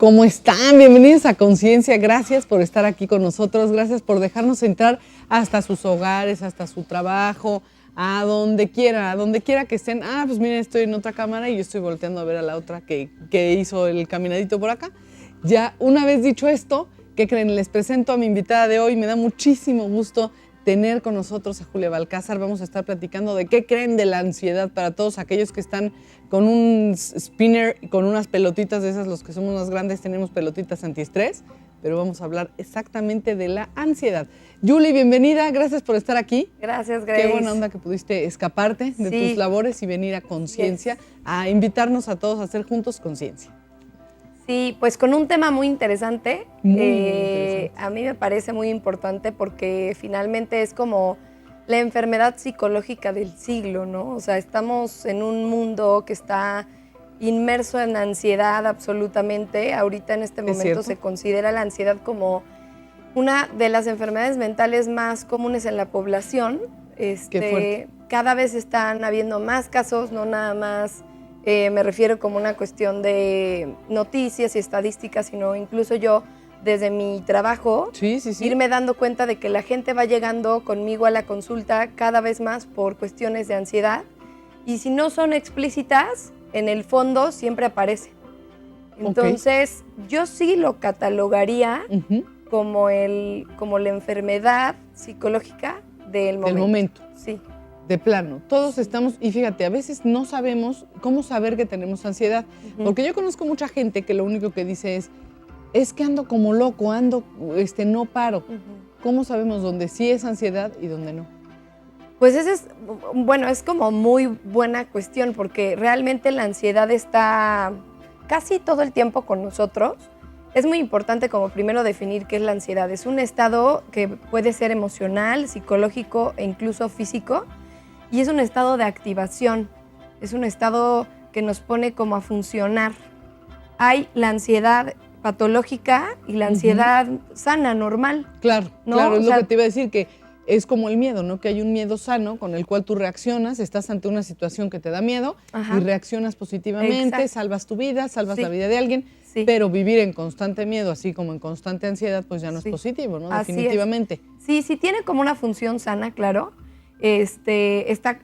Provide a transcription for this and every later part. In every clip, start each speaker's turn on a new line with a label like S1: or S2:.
S1: ¿Cómo están? Bienvenidos a Conciencia. Gracias por estar aquí con nosotros. Gracias por dejarnos entrar hasta sus hogares, hasta su trabajo, a donde quiera que estén. Pues miren, estoy en otra cámara y yo estoy volteando a ver a la otra que hizo el caminadito por acá. Ya una vez dicho esto, ¿qué creen? Les presento a mi invitada de hoy. Me da muchísimo gusto tener con nosotros a Julia Balcázar. Vamos a estar platicando de qué creen de la ansiedad para todos aquellos que están con un spinner y con unas pelotitas de esas. Los que somos más grandes tenemos pelotitas antiestrés, pero vamos a hablar exactamente de la ansiedad. Julie, bienvenida, gracias por estar aquí.
S2: Gracias, Grace.
S1: Qué buena onda que pudiste escaparte de tus labores y venir a Conciencia, a invitarnos a todos a hacer juntos conciencia.
S2: Sí, pues con un tema muy interesante.
S1: Muy interesante.
S2: A mí me parece muy importante porque finalmente es como la enfermedad psicológica del siglo, ¿no? O sea, estamos en un mundo que está inmerso en ansiedad absolutamente. Ahorita en este momento se considera la ansiedad como una de las enfermedades mentales más comunes en la población.
S1: Qué fuerte.
S2: Cada vez están habiendo más casos, no nada más. Me refiero como una cuestión de noticias y estadísticas, sino incluso yo, desde mi trabajo, irme dando cuenta de que la gente va llegando conmigo a la consulta cada vez más por cuestiones de ansiedad. Y si no son explícitas, en el fondo siempre aparece. Entonces, yo sí lo catalogaría como la enfermedad psicológica del momento.
S1: Del momento.
S2: Sí.
S1: De plano, todos estamos, y fíjate, a veces no sabemos cómo saber que tenemos ansiedad, porque yo conozco mucha gente que lo único que dice es que ando como loco, no paro. ¿Cómo sabemos dónde sí es ansiedad y dónde no?
S2: Pues es como muy buena cuestión, porque realmente la ansiedad está casi todo el tiempo con nosotros. Es muy importante como primero definir qué es la ansiedad. Es un estado que puede ser emocional, psicológico e incluso físico. Y es un estado de activación, es un estado que nos pone como a funcionar. Hay la ansiedad patológica y la ansiedad sana, normal.
S1: Claro,
S2: ¿no?
S1: Claro, es lo que te iba a decir, que es como el miedo, ¿no? Que hay un miedo sano con el cual tú reaccionas, estás ante una situación que te da miedo y reaccionas positivamente, salvas tu vida, salvas la vida de alguien, pero vivir en constante miedo, así como en constante ansiedad, pues ya no es positivo, ¿no?
S2: Así
S1: definitivamente.
S2: Sí, tiene como una función sana, claro. Está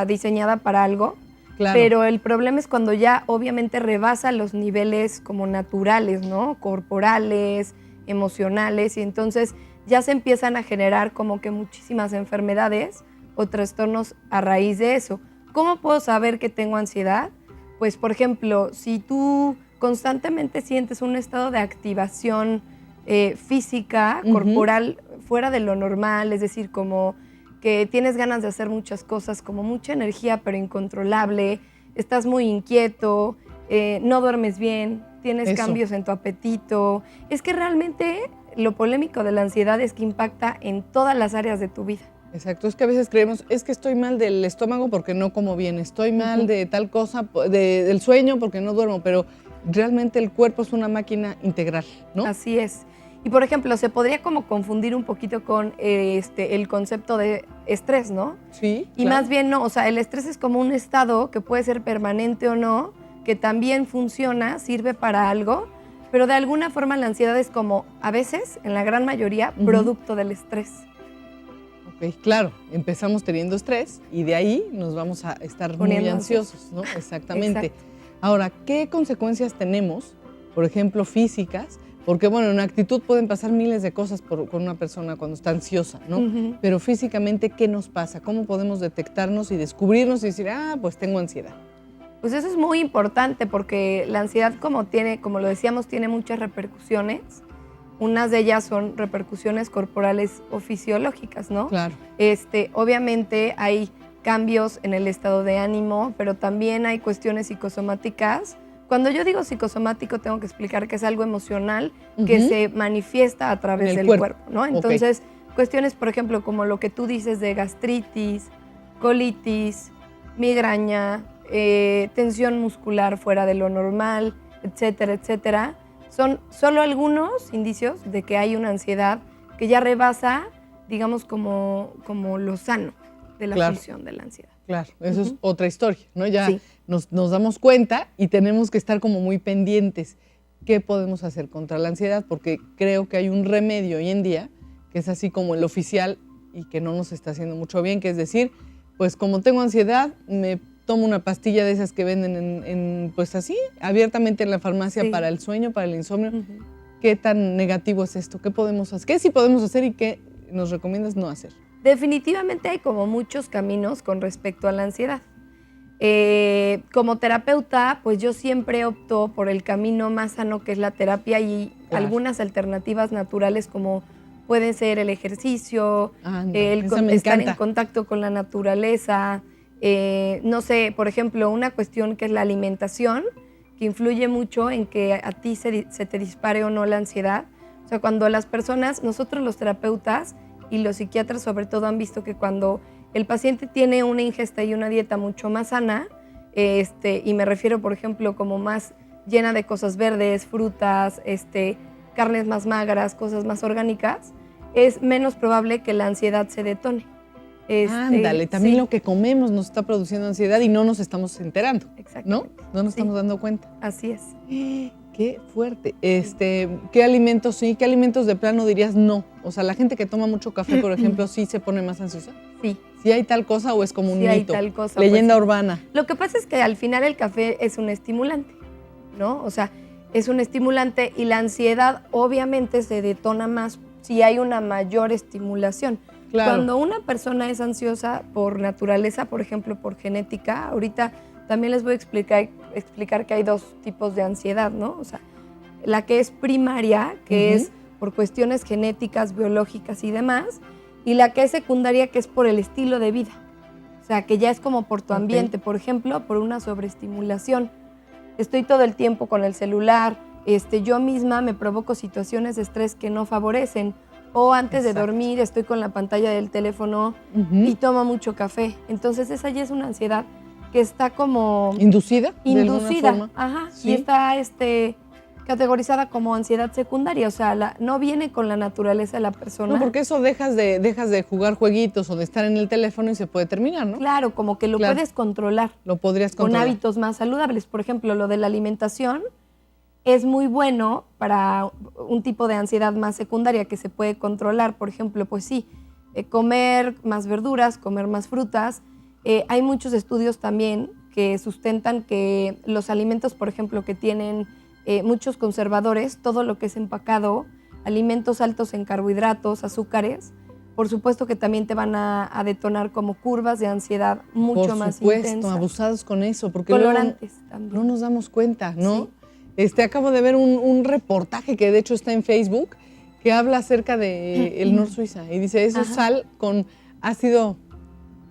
S2: diseñada para algo, pero el problema es cuando ya obviamente rebasa los niveles como naturales, ¿no? Corporales, emocionales, y entonces ya se empiezan a generar como que muchísimas enfermedades o trastornos a raíz de eso. ¿Cómo puedo saber que tengo ansiedad? Pues, por ejemplo, si tú constantemente sientes un estado de activación física, corporal, fuera de lo normal, es decir, como que tienes ganas de hacer muchas cosas, como mucha energía pero incontrolable, estás muy inquieto, no duermes bien, tienes cambios en tu apetito. Es que realmente lo polémico de la ansiedad es que impacta en todas las áreas de tu vida.
S1: Exacto, es que a veces creemos, es que estoy mal del estómago porque no como bien, estoy mal de tal cosa, del sueño porque no duermo, pero realmente el cuerpo es una máquina integral, ¿no?
S2: Así es. Y, por ejemplo, se podría como confundir un poquito con el concepto de estrés, ¿no?
S1: Sí,
S2: y más bien no, o sea, el estrés es como un estado que puede ser permanente o no, que también funciona, sirve para algo, pero de alguna forma la ansiedad es como, a veces, en la gran mayoría, producto del estrés.
S1: Ok, claro, empezamos teniendo estrés y de ahí nos vamos a estar muy ansiosos, ¿no? Exactamente.
S2: Exacto.
S1: Ahora, ¿qué consecuencias tenemos, por ejemplo, físicas? Porque, bueno, en actitud pueden pasar miles de cosas con una persona cuando está ansiosa, ¿no? Pero físicamente, ¿qué nos pasa? ¿Cómo podemos detectarnos y descubrirnos y decir, pues tengo ansiedad?
S2: Pues eso es muy importante porque la ansiedad, como lo decíamos, tiene muchas repercusiones. Unas de ellas son repercusiones corporales o fisiológicas, ¿no?
S1: Claro.
S2: Obviamente hay cambios en el estado de ánimo, pero también hay cuestiones psicosomáticas. Cuando yo digo psicosomático, tengo que explicar que es algo emocional que se manifiesta a través del cuerpo, ¿no? Entonces, cuestiones, por ejemplo, como lo que tú dices de gastritis, colitis, migraña, tensión muscular fuera de lo normal, etcétera, etcétera, son solo algunos indicios de que hay una ansiedad que ya rebasa, digamos, como lo sano de la función de la ansiedad.
S1: Claro, eso es otra historia, ¿no? Ya nos damos cuenta y tenemos que estar como muy pendientes. ¿qué podemos hacer contra la ansiedad? Porque creo que hay un remedio hoy en día que es así como el oficial y que no nos está haciendo mucho bien, que es decir, pues como tengo ansiedad, me tomo una pastilla de esas que venden pues así, abiertamente en la farmacia para el sueño, para el insomnio. ¿Qué tan negativo es esto? ¿Qué podemos hacer? ¿Qué sí podemos hacer y qué nos recomiendas no hacer?
S2: Definitivamente hay como muchos caminos con respecto a la ansiedad. Como terapeuta, pues yo siempre opto por el camino más sano que es la terapia y algunas alternativas naturales como puede ser el ejercicio, estar en contacto con la naturaleza, no sé, por ejemplo, una cuestión que es la alimentación, que influye mucho en que a ti se te dispare o no la ansiedad. O sea, cuando las personas, nosotros los terapeutas y los psiquiatras sobre todo han visto que cuando el paciente tiene una ingesta y una dieta mucho más sana, y me refiero, por ejemplo, como más llena de cosas verdes, frutas, carnes más magras, cosas más orgánicas, es menos probable que la ansiedad se detone.
S1: Ándale, también lo que comemos nos está produciendo ansiedad y no nos estamos enterando, ¿no? No nos estamos dando cuenta.
S2: Así es.
S1: Qué fuerte. ¿Qué alimentos sí? ¿Qué alimentos de plano dirías no? O sea, la gente que toma mucho café, por ejemplo, ¿sí se pone más ansiosa?
S2: Sí.
S1: ¿Sí hay tal cosa o es como un mito?
S2: Sí hay tal cosa.
S1: Leyenda urbana.
S2: Lo que pasa es que al final el café es un estimulante, ¿no? O sea, es un estimulante y la ansiedad obviamente se detona más si hay una mayor estimulación.
S1: Claro.
S2: Cuando una persona es ansiosa por naturaleza, por ejemplo, por genética, ahorita también les voy a explicar que hay dos tipos de ansiedad, ¿no? O sea, la que es primaria, que es por cuestiones genéticas, biológicas y demás, y la que es secundaria, que es por el estilo de vida. O sea, que ya es como por tu ambiente, por ejemplo, por una sobreestimulación. Estoy todo el tiempo con el celular, yo misma me provoco situaciones de estrés que no favorecen, o antes de dormir estoy con la pantalla del teléfono y tomo mucho café. Entonces esa ya es una ansiedad que está como...
S1: ¿Inducida?
S2: Inducida, ajá. ¿Sí? Y está categorizada como ansiedad secundaria, o sea, no viene con la naturaleza de la persona.
S1: No, porque eso dejas de jugar jueguitos o de estar en el teléfono y se puede terminar, ¿no?
S2: Claro, como que lo puedes controlar.
S1: Lo podrías controlar.
S2: Con hábitos más saludables. Por ejemplo, lo de la alimentación es muy bueno para un tipo de ansiedad más secundaria que se puede controlar. Por ejemplo, pues sí, comer más verduras, comer más frutas. Hay muchos estudios también que sustentan que los alimentos, por ejemplo, que tienen muchos conservadores, todo lo que es empacado, alimentos altos en carbohidratos, azúcares, por supuesto que también te van a detonar como curvas de ansiedad mucho más intensas.
S1: Por supuesto, abusados con eso, porque
S2: colorantes también.
S1: No nos damos cuenta, ¿no?
S2: Sí.
S1: Acabo de ver un reportaje que de hecho está en Facebook que habla acerca de el Nor Suiza y dice, eso es sal con ácido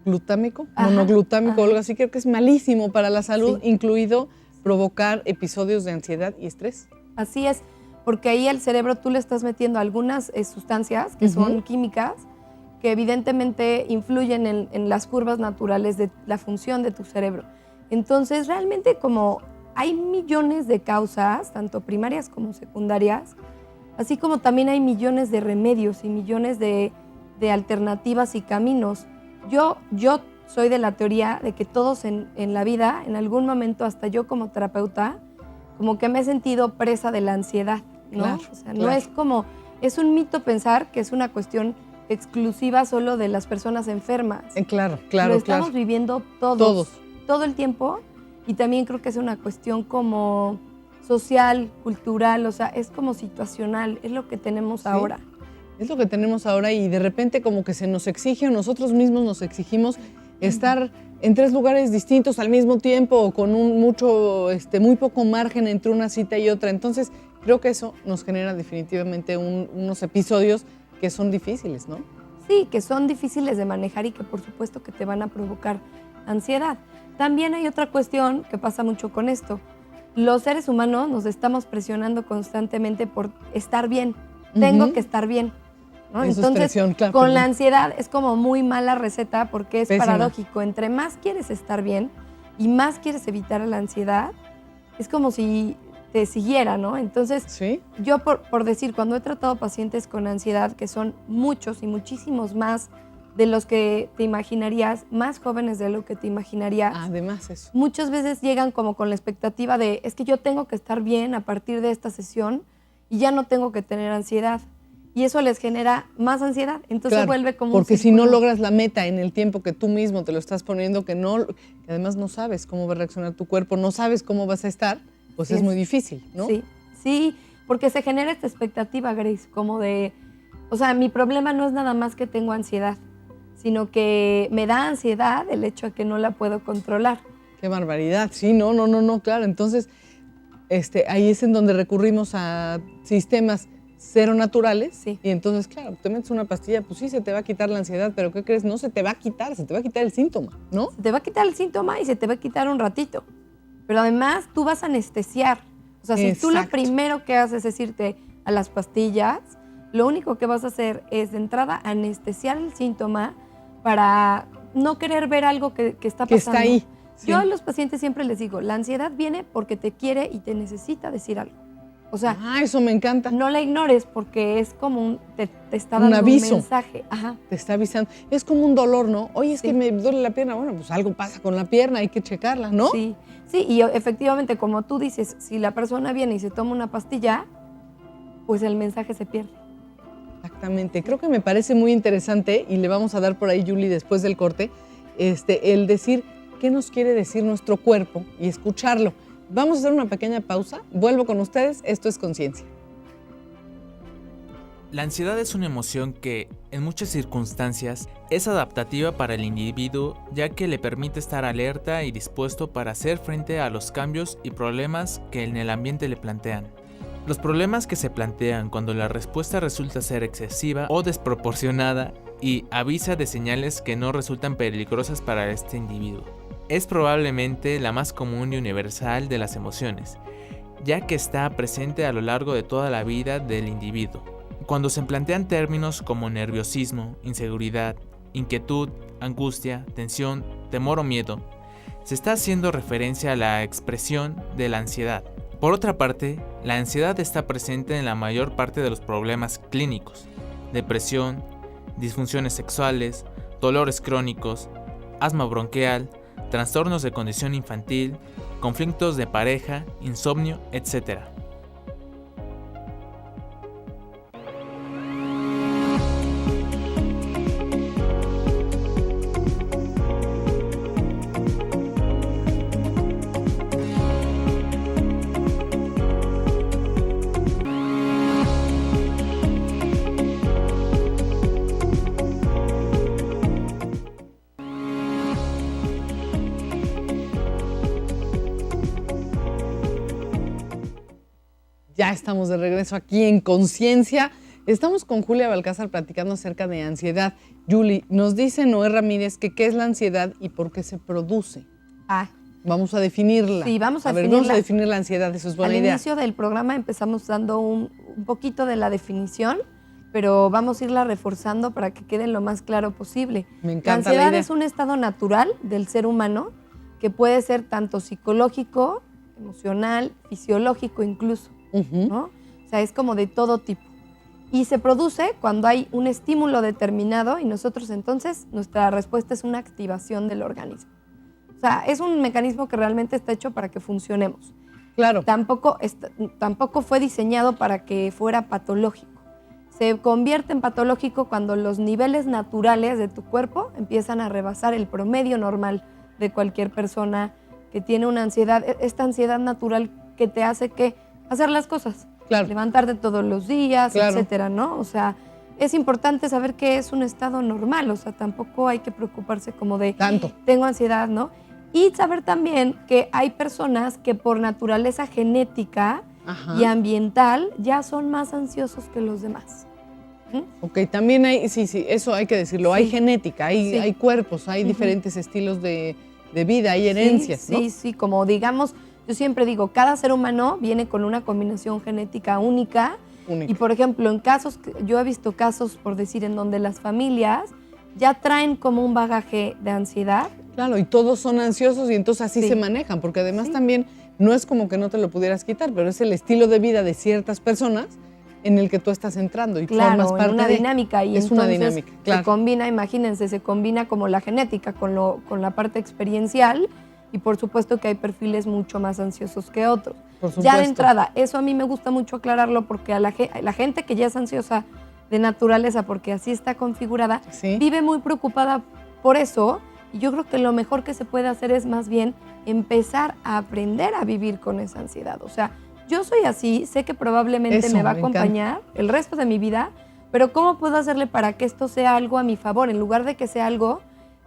S1: glutámico, monoglutámico, algo así, creo que es malísimo para la salud, incluido provocar episodios de ansiedad y estrés.
S2: Así es, porque ahí al cerebro tú le estás metiendo algunas sustancias que son químicas que evidentemente influyen en las curvas naturales de la función de tu cerebro. Entonces, realmente como hay millones de causas, tanto primarias como secundarias, así como también hay millones de remedios y millones de alternativas y caminos. Yo soy de la teoría de que todos en la vida, en algún momento, hasta yo como terapeuta, como que me he sentido presa de la ansiedad, ¿no?
S1: Claro,
S2: o sea, no es como, es un mito pensar que es una cuestión exclusiva solo de las personas enfermas.
S1: Claro.
S2: Lo estamos viviendo todos, todo el tiempo, y también creo que es una cuestión como social, cultural, o sea, es como situacional, es lo que tenemos ahora.
S1: Es lo que tenemos ahora y de repente como que se nos exige, o nosotros mismos nos exigimos estar en 3 lugares distintos al mismo tiempo o con muy poco margen entre una cita y otra. Entonces, creo que eso nos genera definitivamente unos episodios que son difíciles, ¿no?
S2: Sí, que son difíciles de manejar y que por supuesto que te van a provocar ansiedad. También hay otra cuestión que pasa mucho con esto. Los seres humanos nos estamos presionando constantemente por estar bien. Tengo que estar bien, ¿no? Entonces, con la ansiedad es como muy mala receta porque es paradójico. Entre más quieres estar bien y más quieres evitar la ansiedad, es como si te siguiera, ¿no? Entonces, yo por decir, cuando he tratado pacientes con ansiedad, que son muchos y muchísimos más de los que te imaginarías, más jóvenes de lo que te imaginarías.
S1: Además eso.
S2: Muchas veces llegan como con la expectativa de, es que yo tengo que estar bien a partir de esta sesión y ya no tengo que tener ansiedad. Y eso les genera más ansiedad. Entonces vuelve como
S1: porque
S2: un círculo.
S1: si no logras la meta en el tiempo que tú mismo te lo estás poniendo, que además no sabes cómo va a reaccionar tu cuerpo, no sabes cómo vas a estar, pues es muy difícil, ¿no?
S2: Sí, porque se genera esta expectativa, Grace, como de, o sea, mi problema no es nada más que tengo ansiedad, sino que me da ansiedad el hecho de que no la puedo controlar.
S1: Qué barbaridad, sí, no, claro. Entonces, ahí es en donde recurrimos a sistemas cero naturales.
S2: Sí.
S1: Y entonces, claro, te metes una pastilla, pues sí, se te va a quitar la ansiedad, pero ¿qué crees? No se te va a quitar, se te va a quitar el síntoma, ¿no?
S2: Se te va a quitar el síntoma y se te va a quitar un ratito. Pero además tú vas a anestesiar. O sea, si tú lo primero que haces es irte a las pastillas, lo único que vas a hacer es de entrada anestesiar el síntoma para no querer ver algo que está pasando.
S1: Que está ahí. Sí.
S2: Yo a los pacientes siempre les digo, la ansiedad viene porque te quiere y te necesita decir algo. O sea,
S1: eso me encanta.
S2: No la ignores porque es como te está dando un
S1: aviso.
S2: mensaje. Ajá.
S1: Te está avisando. Es como un dolor, ¿no? Oye, es que me duele la pierna. Bueno, pues algo pasa con la pierna, hay que checarla, ¿no?
S2: Sí, y efectivamente, como tú dices, si la persona viene y se toma una pastilla, pues el mensaje se pierde.
S1: Exactamente. Creo que me parece muy interesante y le vamos a dar por ahí, Julie, después del corte, el decir qué nos quiere decir nuestro cuerpo y escucharlo. Vamos a hacer una pequeña pausa. Vuelvo con ustedes. Esto es Conciencia.
S3: La ansiedad es una emoción que, en muchas circunstancias, es adaptativa para el individuo, ya que le permite estar alerta y dispuesto para hacer frente a los cambios y problemas que en el ambiente le plantean. Los problemas que se plantean cuando la respuesta resulta ser excesiva o desproporcionada y avisa de señales que no resultan peligrosas para este individuo. Es probablemente la más común y universal de las emociones, ya que está presente a lo largo de toda la vida del individuo. Cuando se plantean términos como nerviosismo, inseguridad, inquietud, angustia, tensión, temor o miedo, se está haciendo referencia a la expresión de la ansiedad. Por otra parte, la ansiedad está presente en la mayor parte de los problemas clínicos: depresión, disfunciones sexuales, dolores crónicos, asma bronquial, trastornos de condición infantil, conflictos de pareja, insomnio, etc.
S1: Ya estamos de regreso aquí en Conciencia. Estamos con Julia Balcázar platicando acerca de ansiedad. Julie, nos dice Noé Ramírez que qué es la ansiedad y por qué se produce. Vamos a definirla.
S2: Sí, vamos a
S1: definir la ansiedad, eso es buena idea.
S2: Al inicio del programa empezamos dando un poquito de la definición, pero vamos a irla reforzando para que quede lo más claro posible.
S1: Me encanta
S2: la ansiedad
S1: idea.
S2: Es un estado natural del ser humano que puede ser tanto psicológico, emocional, fisiológico incluso. ¿No? O sea, es como de todo tipo. Y se produce cuando hay un estímulo determinado y nosotros entonces, nuestra respuesta es una activación del organismo. O sea, es un mecanismo que realmente está hecho para que funcionemos.
S1: Claro.
S2: Tampoco fue diseñado para que fuera patológico. Se convierte en patológico cuando los niveles naturales de tu cuerpo empiezan a rebasar el promedio normal de cualquier persona que tiene una ansiedad, esta ansiedad natural que te hace hacer las cosas, levantarte todos los días, etcétera, ¿no? O sea, es importante saber que es un estado normal, o sea, tampoco hay que preocuparse como de tengo ansiedad, ¿no? Y saber también que hay personas que por naturaleza genética y ambiental ya son más ansiosos que los demás.
S1: Ok, también hay, sí, eso hay que decirlo, hay genética, hay cuerpos, hay diferentes estilos de vida, hay herencias, ¿no?
S2: Sí, como digamos, yo siempre digo, cada ser humano viene con una combinación genética única. Y por ejemplo, yo he visto casos, por decir, en donde las familias ya traen como un bagaje de ansiedad.
S1: Claro, y todos son ansiosos y entonces así se manejan, porque además también no es como que no te lo pudieras quitar, pero es el estilo de vida de ciertas personas en el que tú estás entrando y
S2: claro,
S1: formas parte
S2: en una
S1: de...
S2: dinámica. Y
S1: es una dinámica, claro.
S2: Se combina, imagínense, se combina como la genética con la parte experiencial y por supuesto que hay perfiles mucho más ansiosos que otros.
S1: Por supuesto.
S2: Ya de entrada, eso a mí me gusta mucho aclararlo porque a la gente que ya es ansiosa de naturaleza, porque así está configurada,
S1: ¿Sí?
S2: vive muy preocupada por eso. Y yo creo que lo mejor que se puede hacer es más bien empezar a aprender a vivir con esa ansiedad. O sea, yo soy así, sé que probablemente me va a acompañar el resto de mi vida, pero ¿cómo puedo hacerle para que esto sea algo a mi favor, en lugar de que sea algo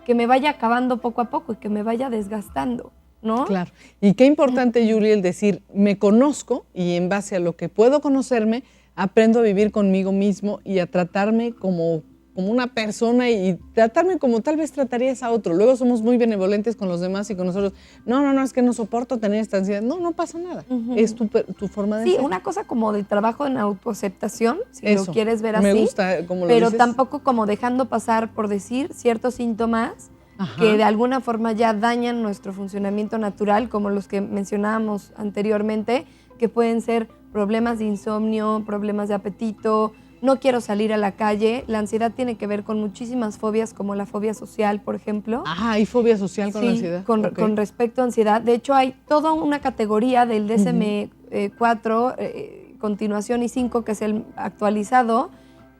S2: que me vaya acabando poco a poco y que me vaya desgastando, ¿no?
S1: Claro. Y qué importante, Julie, el decir, me conozco y en base a lo que puedo conocerme, aprendo a vivir conmigo mismo y a tratarme como una persona y tratarme como tal vez tratarías a otro. Luego somos muy benevolentes con los demás y con nosotros. No, es que no soporto tener esta ansiedad. No pasa nada. Es tu forma de ser.
S2: Sí, una cosa como de trabajo en autoaceptación, si
S1: eso,
S2: lo quieres ver así.
S1: Me gusta como lo
S2: pero
S1: dices.
S2: Tampoco como dejando pasar, por decir, ciertos síntomas
S1: Ajá.
S2: que de alguna forma ya dañan nuestro funcionamiento natural, como los que mencionábamos anteriormente, que pueden ser problemas de insomnio, problemas de apetito, no quiero salir a la calle. La ansiedad tiene que ver con muchísimas fobias, como la fobia social, por ejemplo.
S1: Ah, ¿hay fobia social con la ansiedad?
S2: Con respecto a ansiedad. De hecho, hay toda una categoría del DSM-4, continuación, y 5, que es el actualizado,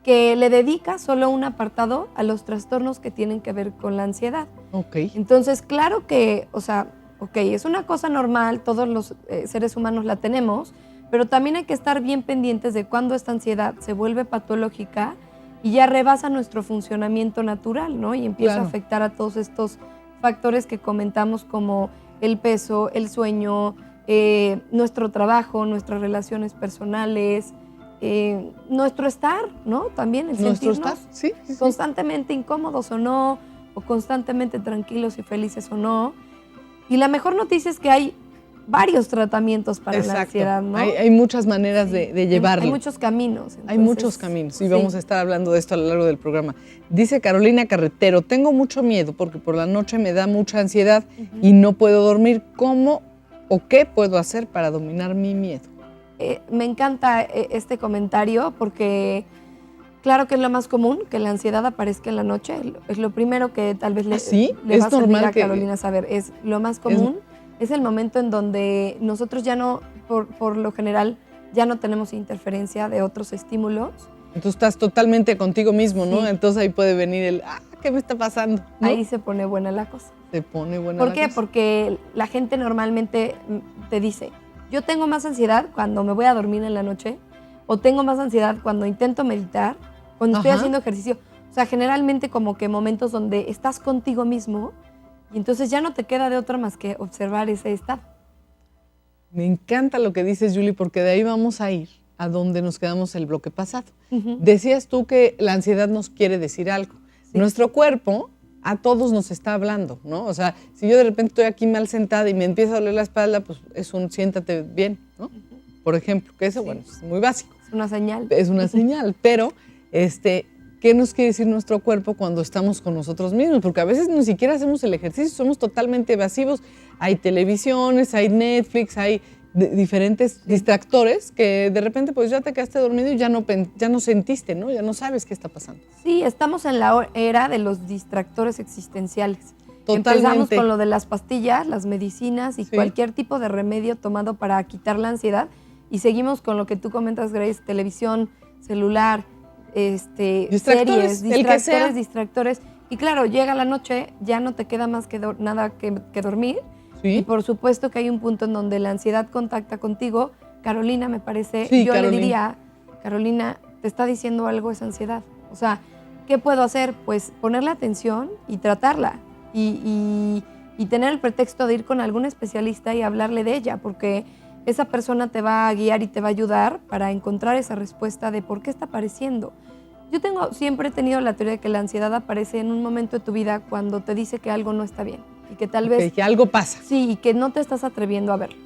S2: que le dedica solo un apartado a los trastornos que tienen que ver con la ansiedad.
S1: Ok.
S2: Entonces, claro que, o sea, es una cosa normal, todos los seres humanos la tenemos, pero también hay que estar bien pendientes de cuando esta ansiedad se vuelve patológica y ya rebasa nuestro funcionamiento natural, ¿no? Y empieza a afectar a todos estos factores que comentamos, como el peso, el sueño, nuestro trabajo, nuestras relaciones personales, nuestro estar, ¿no? También el sentirnos
S1: sí.
S2: constantemente incómodos o no, o constantemente tranquilos y felices o no. Y la mejor noticia es que hay varios tratamientos para la ansiedad, ¿no?
S1: Hay muchas maneras de llevarlo.
S2: Hay muchos caminos. Entonces,
S1: hay muchos caminos y vamos a estar hablando de esto a lo largo del programa. Dice Carolina Carretero, tengo mucho miedo porque por la noche me da mucha ansiedad y no puedo dormir. ¿Cómo o qué puedo hacer para dominar mi miedo?
S2: Me encanta este comentario porque claro que es lo más común que la ansiedad aparezca en la noche. Es lo primero que tal vez le va a servir a Carolina saber. Es lo más común. Es el momento en donde nosotros ya no, por lo general, ya no tenemos interferencia de otros estímulos.
S1: Entonces estás totalmente contigo mismo, ¿no?
S2: Sí.
S1: Entonces ahí puede venir ¿qué me está pasando? ¿No?
S2: Ahí se pone buena la cosa.
S1: Se pone buena la cosa.
S2: ¿Por qué? Porque la gente normalmente te dice, yo tengo más ansiedad cuando me voy a dormir en la noche, o tengo más ansiedad cuando intento meditar, cuando estoy haciendo ejercicio. O sea, generalmente como que momentos donde estás contigo mismo y entonces ya no te queda de otra más que observar ese estado.
S1: Me encanta lo que dices, Julie, porque de ahí vamos a ir a donde nos quedamos el bloque pasado. Decías tú que la ansiedad nos quiere decir algo. Sí. Nuestro cuerpo a todos nos está hablando, ¿no? O sea, si yo de repente estoy aquí mal sentada y me empieza a doler la espalda, pues es un siéntate bien, ¿no? Por ejemplo, que eso, bueno, es muy básico.
S2: Es una señal.
S1: Es una señal, pero ¿qué nos quiere decir nuestro cuerpo cuando estamos con nosotros mismos? Porque a veces ni siquiera hacemos el ejercicio, somos totalmente evasivos. Hay televisiones, hay Netflix, hay diferentes distractores que de repente pues ya te quedaste dormido y ya no sentiste, ¿no? Ya no sabes qué está pasando.
S2: Sí, estamos en la era de los distractores existenciales.
S1: Totalmente.
S2: Empezamos con lo de las pastillas, las medicinas y cualquier tipo de remedio tomado para quitar la ansiedad, y seguimos con lo que tú comentas, Grace, televisión, celular,
S1: distractores,
S2: series, distractores. Y claro, llega la noche, ya no te queda más que nada que dormir. Sí. Y por supuesto que hay un punto en donde la ansiedad contacta contigo. Carolina, me parece, le diría, Carolina, te está diciendo algo esa ansiedad. O sea, ¿qué puedo hacer? Pues ponerle atención y tratarla. Y tener el pretexto de ir con algún especialista y hablarle de ella, porque esa persona te va a guiar y te va a ayudar para encontrar esa respuesta de por qué está apareciendo. Yo siempre he tenido la teoría de que la ansiedad aparece en un momento de tu vida cuando te dice que algo no está bien y que tal vez...
S1: que algo pasa.
S2: Sí, y que no te estás atreviendo a verlo.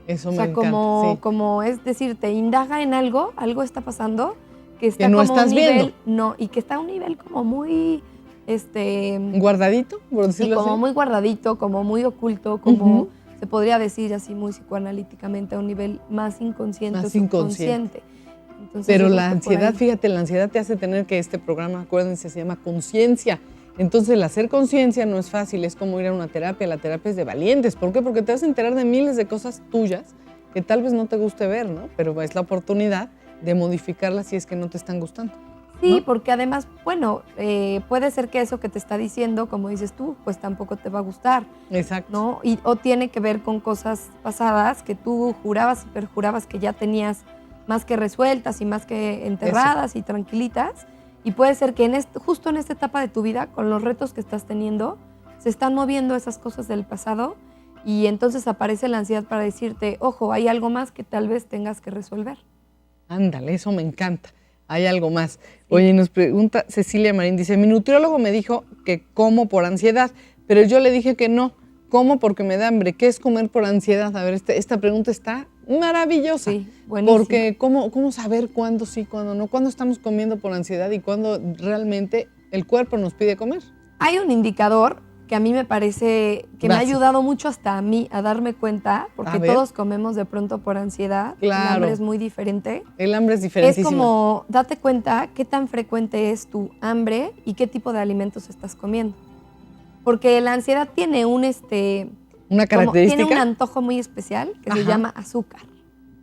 S1: Eso me encanta.
S2: Como es decir, te indaga en algo está pasando, que está
S1: que no
S2: como
S1: estás
S2: un nivel,
S1: viendo.
S2: No, y que está a un nivel como muy...
S1: guardadito, por decirlo así.
S2: Como muy guardadito, como muy oculto, como se podría decir así muy psicoanalíticamente, a un nivel más inconsciente o subconsciente. Entonces,
S1: pero
S2: yo
S1: la
S2: creo que por
S1: ansiedad,
S2: ahí.
S1: fíjate, la ansiedad te hace tener que este programa, acuérdense, se llama conciencia. Entonces, el hacer conciencia no es fácil, es como ir a una terapia. La terapia es de valientes. ¿Por qué? Porque te vas a enterar de miles de cosas tuyas que tal vez no te guste ver, ¿no? Pero es la oportunidad de modificarlas si es que no te están gustando.
S2: Sí,
S1: ¿no?
S2: porque además, bueno, puede ser que eso que te está diciendo, como dices tú, pues tampoco te va a gustar,
S1: Exacto.
S2: ¿no? O tiene que ver con cosas pasadas que tú jurabas y perjurabas que ya tenías más que resueltas y más que enterradas y tranquilitas. Y puede ser que justo en esta etapa de tu vida, con los retos que estás teniendo, se están moviendo esas cosas del pasado y entonces aparece la ansiedad para decirte, ojo, hay algo más que tal vez tengas que resolver.
S1: Ándale, eso me encanta. Hay algo más. Oye, nos pregunta Cecilia Marín, dice, mi nutriólogo me dijo que como por ansiedad, pero yo le dije que no, como porque me da hambre. ¿Qué es comer por ansiedad? A ver, esta pregunta está maravillosa.
S2: Sí, buenísima.
S1: Porque ¿cómo saber cuándo sí, cuándo no? ¿Cuándo estamos comiendo por ansiedad y cuándo realmente el cuerpo nos pide comer?
S2: Hay un indicador que a mí me parece que me ha
S1: Básico.
S2: ayudado mucho hasta a mí a darme cuenta, porque
S1: A ver.
S2: todos comemos de pronto por ansiedad,
S1: Claro.
S2: el hambre es muy diferente.
S1: El hambre es
S2: Es
S1: diferentísimo.
S2: como, date cuenta qué tan frecuente es tu hambre y qué tipo de alimentos estás comiendo. Porque la ansiedad tiene
S1: Una característica.
S2: tiene un antojo muy especial que se
S1: Ajá.
S2: llama azúcar.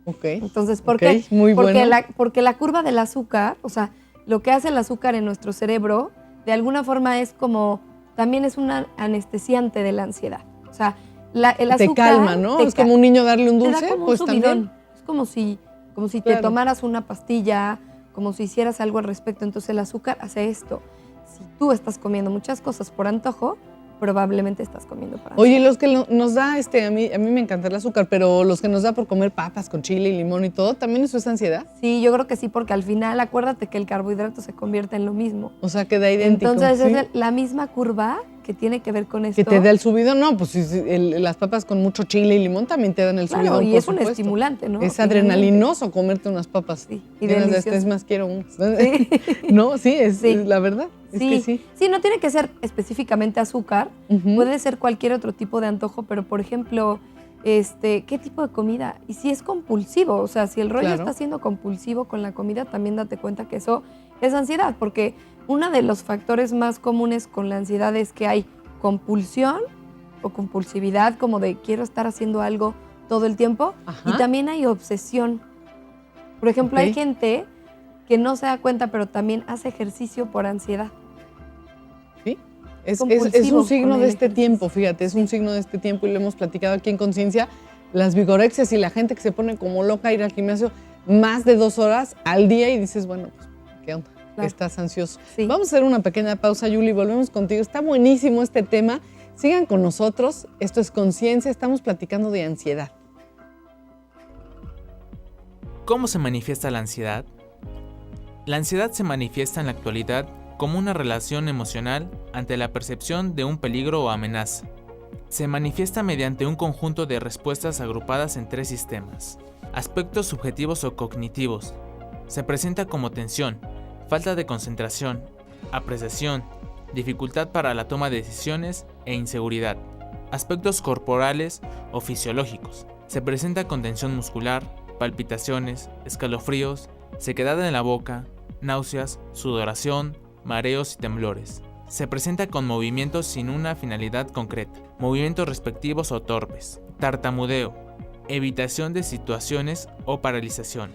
S1: Ok.
S2: Entonces, ¿por
S1: Ok,
S2: qué?
S1: muy
S2: porque,
S1: bueno.
S2: porque la curva del azúcar, o sea, lo que hace el azúcar en nuestro cerebro, de alguna forma es como, también es un anestesiante de la ansiedad. O sea, el azúcar
S1: Te calma, ¿no?
S2: te
S1: Es como un niño darle un
S2: te
S1: dulce,
S2: da como
S1: pues
S2: un subidón.
S1: también.
S2: Es como si te
S1: Claro.
S2: tomaras una pastilla, como si hicieras algo al respecto. Entonces el azúcar hace esto. Si tú estás comiendo muchas cosas por antojo, probablemente estás comiendo para ansiedad.
S1: Oye, los que nos da, a mí me encanta el azúcar, pero los que nos da por comer papas con chile y limón y todo, ¿también eso es ansiedad?
S2: Sí, yo creo que sí, porque al final acuérdate que el carbohidrato se convierte en lo mismo.
S1: O sea, queda idéntico.
S2: Entonces
S1: ¿sí?
S2: es la misma curva que tiene que ver con esto.
S1: Que te da el subidón, no, pues las papas con mucho chile y limón también te dan el
S2: Claro,
S1: subidón,
S2: y
S1: por
S2: es un
S1: supuesto.
S2: estimulante, ¿no?
S1: Es
S2: Finalmente.
S1: adrenalinoso comerte unas papas.
S2: Sí, y
S1: llenas de
S2: delicioso.
S1: es más, quiero unas.
S2: Sí.
S1: No, sí, es
S2: Sí.
S1: la verdad. Es que sí.
S2: Sí, no tiene que ser específicamente azúcar,
S1: Ujú.
S2: puede ser cualquier otro tipo de antojo, pero por ejemplo, ¿qué tipo de comida? Y si es compulsivo, o sea, si el rollo
S1: Claro.
S2: está siendo compulsivo con la comida, también date cuenta que eso es ansiedad, porque uno de los factores más comunes con la ansiedad es que hay compulsión o compulsividad, como de quiero estar haciendo algo todo el tiempo,
S1: Ajá.
S2: y también hay obsesión. Por ejemplo,
S1: Ok.
S2: hay gente que no se da cuenta, pero también hace ejercicio por ansiedad.
S1: Sí. Es
S2: compulsivo
S1: un signo
S2: con
S1: de
S2: el
S1: este
S2: ejercicio.
S1: tiempo, fíjate, es un signo de este tiempo y lo hemos platicado aquí en Conciencia. Las vigorexias y la gente que se pone como loca a ir al gimnasio más de 2 horas al día y dices, bueno, pues, ¿qué onda?
S2: Claro.
S1: Estás ansioso.
S2: Sí.
S1: Vamos a hacer una pequeña pausa, Yuli, volvemos contigo. Está buenísimo este tema. Sigan con nosotros. Esto es Conciencia, estamos platicando de ansiedad.
S3: ¿Cómo se manifiesta la ansiedad? La ansiedad se manifiesta en la actualidad como una relación emocional ante la percepción de un peligro o amenaza. Se manifiesta mediante un conjunto de respuestas agrupadas en 3 sistemas. Aspectos subjetivos o cognitivos. Se presenta como tensión, falta de concentración, apreciación, dificultad para la toma de decisiones e inseguridad. Aspectos corporales o fisiológicos. Se presenta con tensión muscular, palpitaciones, escalofríos, sequedad en la boca, náuseas, sudoración, mareos y temblores. Se presenta con movimientos sin una finalidad concreta, movimientos respectivos o torpes, tartamudeo, evitación de situaciones o paralización.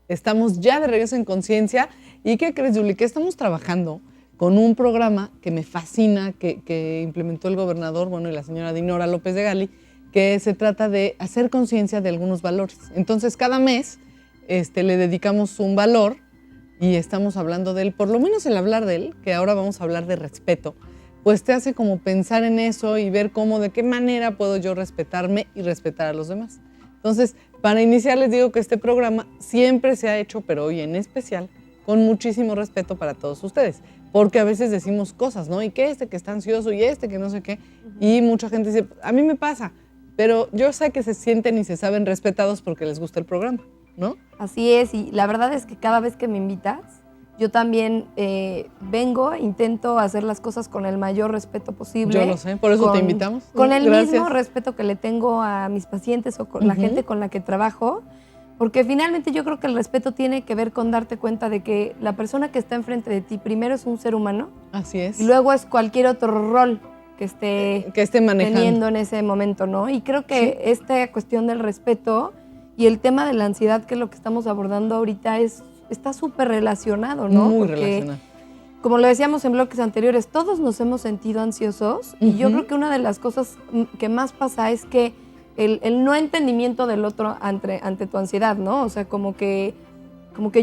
S1: Estamos ya de regreso en Conciencia. ¿Y qué crees, Yuli? Que estamos trabajando con un programa que me fascina, que implementó el gobernador, bueno, y la señora Dinora López de Gali, que se trata de hacer conciencia de algunos valores. Entonces, cada mes le dedicamos un valor y estamos hablando de él, por lo menos el hablar de él, que ahora vamos a hablar de respeto, pues te hace como pensar en eso y ver cómo, de qué manera puedo yo respetarme y respetar a los demás. Entonces, para iniciar les digo que este programa siempre se ha hecho, pero hoy en especial, con muchísimo respeto para todos ustedes, porque a veces decimos cosas, ¿no? Y que que está ansioso y que no sé qué, y mucha gente dice, a mí me pasa, pero yo sé que se sienten y se saben respetados porque les gusta el programa, ¿no?
S2: Así es, y la verdad es que cada vez que me invitas, yo también vengo, intento hacer las cosas con el mayor respeto posible.
S1: Yo lo sé, por eso te invitamos.
S2: Con el
S1: Gracias.
S2: mismo respeto que le tengo a mis pacientes o con la gente con la que trabajo, porque finalmente yo creo que el respeto tiene que ver con darte cuenta de que la persona que está enfrente de ti primero es un ser humano.
S1: Así es.
S2: Y luego es cualquier otro rol que esté
S1: manejando,
S2: teniendo en ese momento, ¿no? Y creo que esta cuestión del respeto y el tema de la ansiedad, que es lo que estamos abordando ahorita, está súper relacionado, ¿no?
S1: Muy
S2: porque,
S1: relacionado.
S2: como lo decíamos en bloques anteriores, todos nos hemos sentido ansiosos y yo creo que una de las cosas que más pasa es que el no entendimiento del otro ante tu ansiedad, ¿no? O sea, como que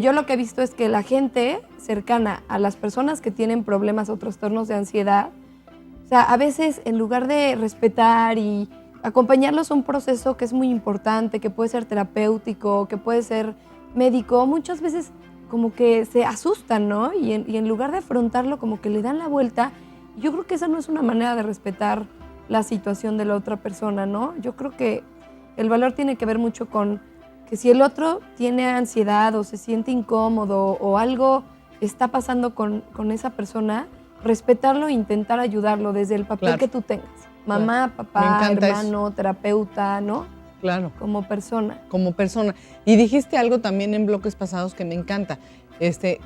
S2: yo lo que he visto es que la gente cercana a las personas que tienen problemas o trastornos de ansiedad, o sea, a veces en lugar de respetar y acompañarlos a un proceso que es muy importante, que puede ser terapéutico, que puede ser médico, muchas veces como que se asustan, ¿no? Y en lugar de afrontarlo, como que le dan la vuelta. Yo creo que esa no es una manera de respetar la situación de la otra persona, ¿no? Yo creo que el valor tiene que ver mucho con que si el otro tiene ansiedad o se siente incómodo o algo está pasando con esa persona, respetarlo e intentar ayudarlo desde el papel que tú tengas. Mamá, papá, hermano, terapeuta, ¿no?
S1: Claro.
S2: Como persona.
S1: Como persona. Y dijiste algo también en bloques pasados que me encanta.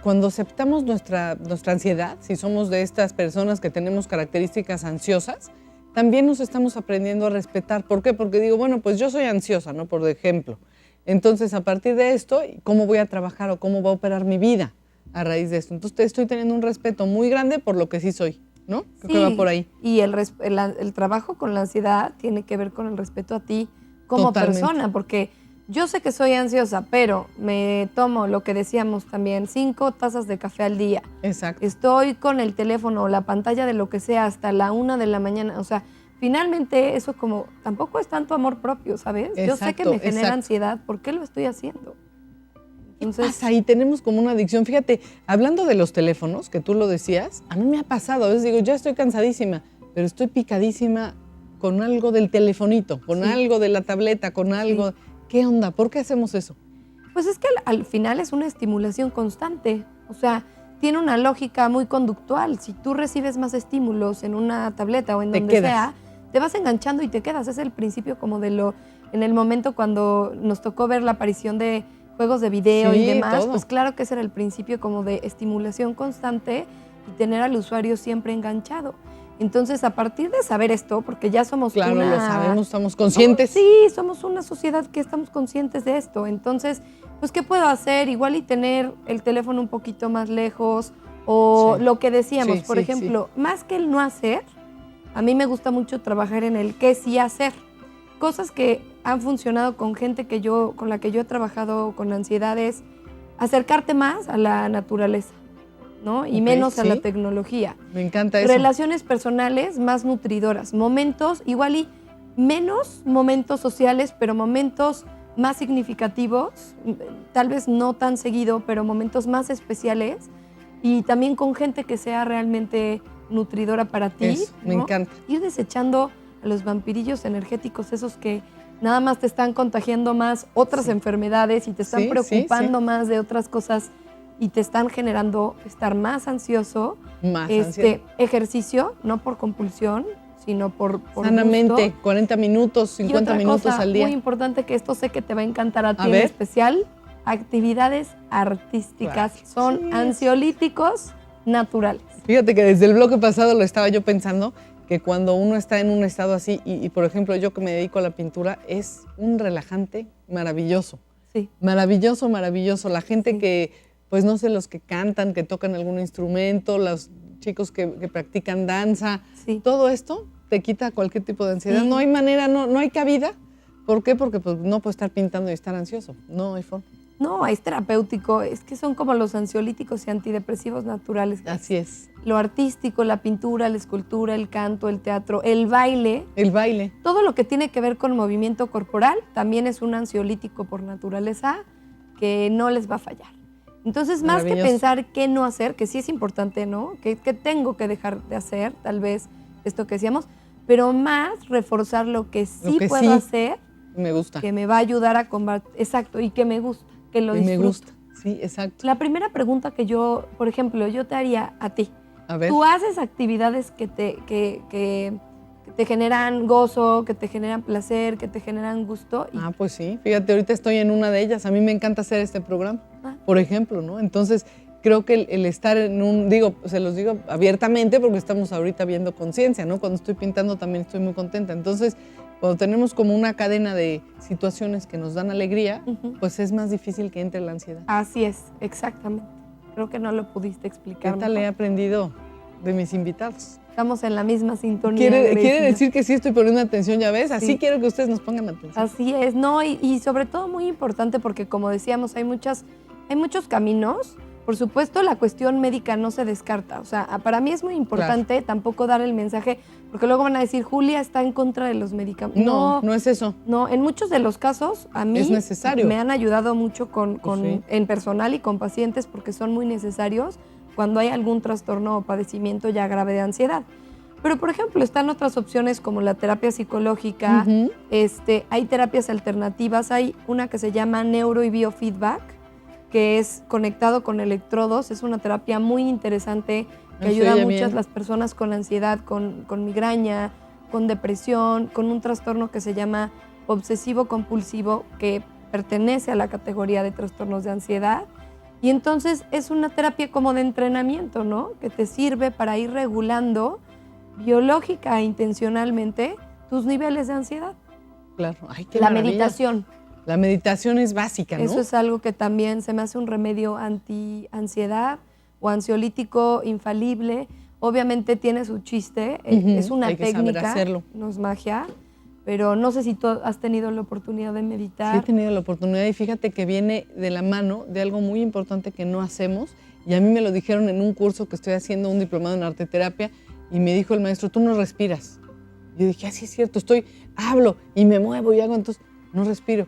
S1: Cuando aceptamos nuestra ansiedad, si somos de estas personas que tenemos características ansiosas, también nos estamos aprendiendo a respetar. ¿Por qué? Porque digo, bueno, pues yo soy ansiosa, ¿no? Por ejemplo. Entonces, a partir de esto, ¿cómo voy a trabajar o cómo va a operar mi vida a raíz de esto? Entonces, estoy teniendo un respeto muy grande por lo que sí soy, ¿no? Creo que va por ahí.
S2: Y el trabajo con la ansiedad tiene que ver con el respeto a ti como persona, porque yo sé que soy ansiosa, pero me tomo lo que decíamos también, 5 tazas de café al día.
S1: Exacto.
S2: Estoy con el teléfono o la pantalla de lo que sea hasta la 1 de la mañana. O sea, finalmente eso como tampoco es tanto amor propio, ¿sabes?
S1: Exacto,
S2: yo sé que me genera ansiedad. ¿Por qué lo estoy haciendo?
S1: Entonces, ¿qué pasa? Y tenemos como una adicción. Fíjate, hablando de los teléfonos, que tú lo decías, a mí me ha pasado. A veces digo, ya estoy cansadísima, pero estoy picadísima con algo del telefonito, con algo de la tableta, con algo. ¿Qué onda? ¿Por qué hacemos eso?
S2: Pues es que al final es una estimulación constante. O sea, tiene una lógica muy conductual. Si tú recibes más estímulos en una tableta o en donde sea, te vas enganchando y te quedas. Es el principio como en el momento cuando nos tocó ver la aparición de juegos de video y demás, pues claro que ese era el principio como de estimulación constante y tener al usuario siempre enganchado. Entonces, a partir de saber esto, porque ya somos
S1: lo sabemos, estamos conscientes.
S2: Somos una sociedad que estamos conscientes de esto. Entonces, pues, ¿qué puedo hacer? Igual y tener el teléfono un poquito más lejos o lo que decíamos, por ejemplo, más que el no hacer, a mí me gusta mucho trabajar en el qué sí hacer. Cosas que han funcionado con gente con la que yo he trabajado con ansiedades, acercarte más a la naturaleza, ¿no? Y menos a la tecnología.
S1: Me encanta eso.
S2: Relaciones personales más nutridoras, momentos, igual y menos momentos sociales, pero momentos más significativos, tal vez no tan seguido, pero momentos más especiales y también con gente que sea realmente nutridora para ti.
S1: Eso, ¿no? Me encanta.
S2: Ir desechando a los vampirillos energéticos, esos que nada más te están contagiando más otras enfermedades y te están preocupando más de otras cosas y te están generando estar más ansioso.
S1: Más ansioso.
S2: Ejercicio, no por compulsión, sino por
S1: sanamente,
S2: gusto.
S1: 40 minutos, 50 minutos al día.
S2: Muy importante que esto sé que te va a encantar a ti en especial, actividades artísticas. Son ansiolíticos naturales.
S1: Fíjate que desde el bloque pasado lo estaba yo pensando, que cuando uno está en un estado así, y por ejemplo yo que me dedico a la pintura, es un relajante maravilloso.
S2: Sí.
S1: Maravilloso, maravilloso. La gente que, pues no sé, los que cantan, que tocan algún instrumento, los chicos que practican danza, todo esto te quita cualquier tipo de ansiedad. No hay manera, no hay cabida. ¿Por qué? Porque pues, no puedo estar pintando y estar ansioso. No hay forma.
S2: No, es terapéutico, es que son como los ansiolíticos y antidepresivos naturales.
S1: Así es.
S2: Lo artístico, la pintura, la escultura, el canto, el teatro, el baile.
S1: El baile.
S2: Todo lo que tiene que ver con movimiento corporal también es un ansiolítico por naturaleza que no les va a fallar. Entonces, más que pensar qué no hacer, que sí es importante, ¿no? Que tengo que dejar de hacer, tal vez esto que decíamos, pero más reforzar lo que sí puedo hacer.
S1: Me gusta.
S2: Que me va a ayudar a combatir. Exacto, y que me gusta, que lo disfruto.
S1: Me gusta, sí, exacto.
S2: La primera pregunta que yo, por ejemplo, yo te haría a ti.
S1: A ver.
S2: ¿Tú haces actividades que te generan gozo, que te generan placer, que te generan gusto?
S1: Pues sí, fíjate, ahorita estoy en una de ellas. A mí me encanta hacer este programa, por ejemplo, ¿no? Entonces, creo que el estar en un, se los digo abiertamente porque estamos ahorita viendo conciencia, ¿no? Cuando estoy pintando también estoy muy contenta. Entonces, cuando tenemos como una cadena de situaciones que nos dan alegría, pues es más difícil que entre la ansiedad.
S2: Así es, exactamente. Creo que no lo pudiste explicar.
S1: ¿Qué tal he aprendido de mis invitados?
S2: Estamos en la misma sintonía.
S1: Quiere decir que sí estoy poniendo atención, ya ves. Así quiero que ustedes nos pongan atención.
S2: Así es, no, y sobre todo muy importante porque, como decíamos, hay muchos caminos. Por supuesto, la cuestión médica no se descarta. O sea, para mí es muy importante tampoco dar el mensaje, porque luego van a decir, Julia está en contra de los medicamentos.
S1: No es eso.
S2: No, en muchos de los casos, a mí
S1: es necesario.
S2: Me han ayudado mucho en personal y con pacientes porque son muy necesarios cuando hay algún trastorno o padecimiento ya grave de ansiedad. Pero, por ejemplo, están otras opciones como la terapia psicológica, hay terapias alternativas, hay una que se llama neuro y biofeedback, que es conectado con electrodos, es una terapia muy interesante que ayuda a muchas las personas con ansiedad, con migraña, con depresión, con un trastorno que se llama obsesivo-compulsivo, que pertenece a la categoría de trastornos de ansiedad. Y entonces es una terapia como de entrenamiento, ¿no? Que te sirve para ir regulando biológica e intencionalmente tus niveles de ansiedad.
S1: Claro. Ay, qué
S2: la
S1: maravilla.
S2: Meditación.
S1: La meditación es básica, ¿no?
S2: Eso es algo que también se me hace un remedio anti-ansiedad o ansiolítico infalible. Obviamente tiene su chiste, es una técnica, no es magia, pero no sé si tú has tenido la oportunidad de meditar.
S1: Sí, he tenido la oportunidad y fíjate que viene de la mano de algo muy importante que no hacemos y a mí me lo dijeron en un curso que estoy haciendo, un diplomado en arteterapia, y me dijo el maestro, tú no respiras. Yo dije, sí es cierto, hablo y me muevo y hago, entonces no respiro.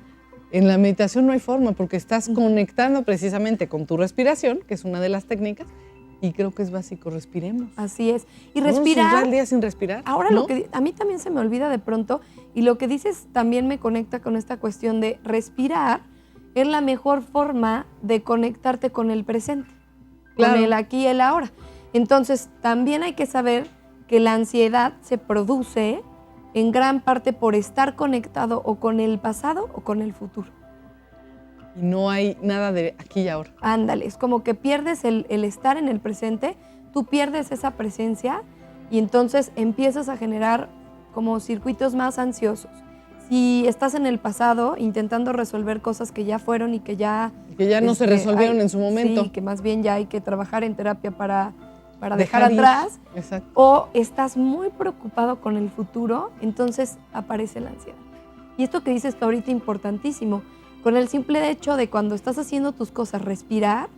S1: En la meditación no hay forma porque estás conectando precisamente con tu respiración, que es una de las técnicas, y creo que es básico, respiremos.
S2: Así es. Y respirar.
S1: ¿No el día sin respirar?
S2: Ahora, ¿no? Lo que a mí también se me olvida de pronto, y lo que dices también me conecta con esta cuestión de respirar es la mejor forma de conectarte con el presente, con el aquí y el ahora. Entonces, también hay que saber que la ansiedad se produce en gran parte por estar conectado o con el pasado o con el futuro.
S1: Y no hay nada de aquí y ahora.
S2: Ándale, es como que pierdes el estar en el presente, tú pierdes esa presencia y entonces empiezas a generar como circuitos más ansiosos. Si estás en el pasado intentando resolver cosas que ya fueron y que ya
S1: no se resolvieron en su momento.
S2: Sí, que más bien ya hay que trabajar en terapia para dejar atrás.
S1: Exacto.
S2: O estás muy preocupado con el futuro, entonces aparece la ansiedad. Y esto que dices tú ahorita importantísimo, con el simple hecho de cuando estás haciendo tus cosas, respirar